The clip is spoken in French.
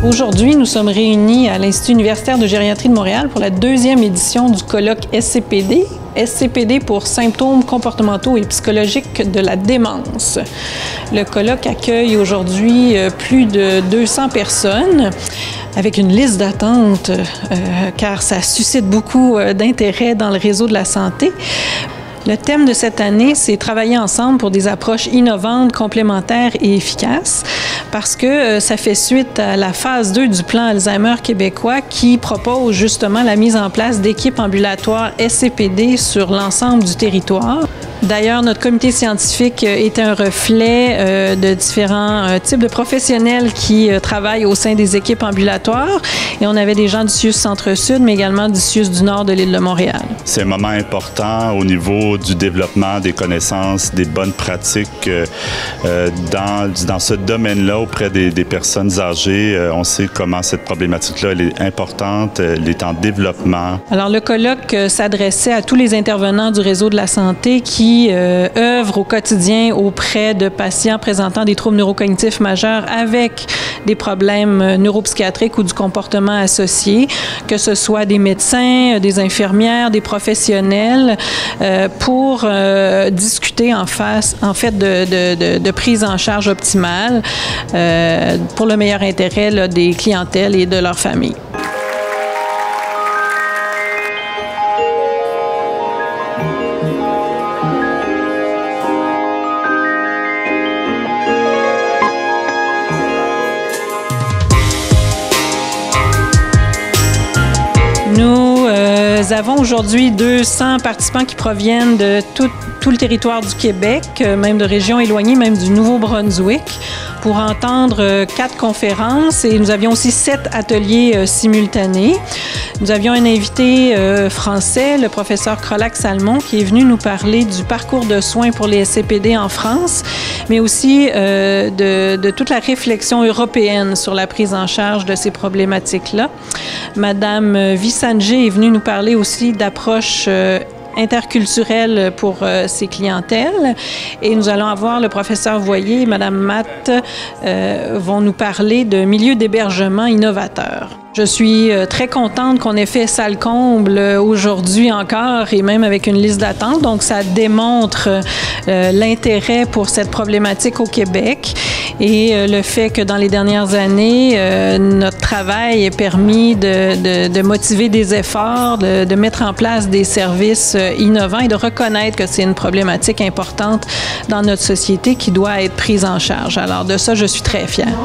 Aujourd'hui, nous sommes réunis à l'Institut universitaire de gériatrie de Montréal pour la 2e édition du colloque SCPD. SCPD pour symptômes comportementaux et psychologiques de la démence. Le colloque accueille aujourd'hui plus de 200 personnes avec une liste d'attente car ça suscite beaucoup d'intérêt dans le réseau de la santé. Le thème de cette année, c'est travailler ensemble pour des approches innovantes, complémentaires et efficaces, parce que ça fait suite à la phase 2 du plan Alzheimer québécois qui propose justement la mise en place d'équipes ambulatoires SCPD sur l'ensemble du territoire. D'ailleurs, notre comité scientifique est un reflet de différents types de professionnels qui travaillent au sein des équipes ambulatoires. Et on avait des gens du CIUS Centre-Sud, mais également du CIUS du Nord de l'île de Montréal. C'est un moment important au niveau du développement des connaissances, des bonnes pratiques dans ce domaine-là auprès des personnes âgées. On sait comment cette problématique-là elle est importante, elle est en développement. Alors, le colloque s'adressait à tous les intervenants du réseau de la santé qui œuvrent au quotidien auprès de patients présentant des troubles neurocognitifs majeurs avec des problèmes neuropsychiatriques ou du comportement associé, que ce soit des médecins, des infirmières, des professionnels, pour discuter en fait de prise en charge optimale pour le meilleur intérêt là, des clientèles et de leurs familles. Nous avons aujourd'hui 200 participants qui proviennent de tout le territoire du Québec, même de régions éloignées, même du Nouveau-Brunswick, pour entendre 4 conférences et nous avions aussi 7 ateliers simultanés. Nous avions un invité français, le professeur Krolak-Salmon, qui est venu nous parler du parcours de soins pour les SCPD en France, mais aussi de toute la réflexion européenne sur la prise en charge de ces problématiques-là. Madame Visanjé est venue nous parler aussi d'approches interculturelle pour ces clientèles. Et nous allons avoir le professeur Voyer et Madame Matt vont nous parler de milieux d'hébergement innovateurs. Je suis très contente qu'on ait fait salle comble aujourd'hui encore et même avec une liste d'attente. Donc, ça démontre l'intérêt pour cette problématique au Québec et le fait que dans les dernières années, notre travail ait permis de motiver des efforts, de mettre en place des services innovants et de reconnaître que c'est une problématique importante dans notre société qui doit être prise en charge. Alors, de ça, je suis très fière.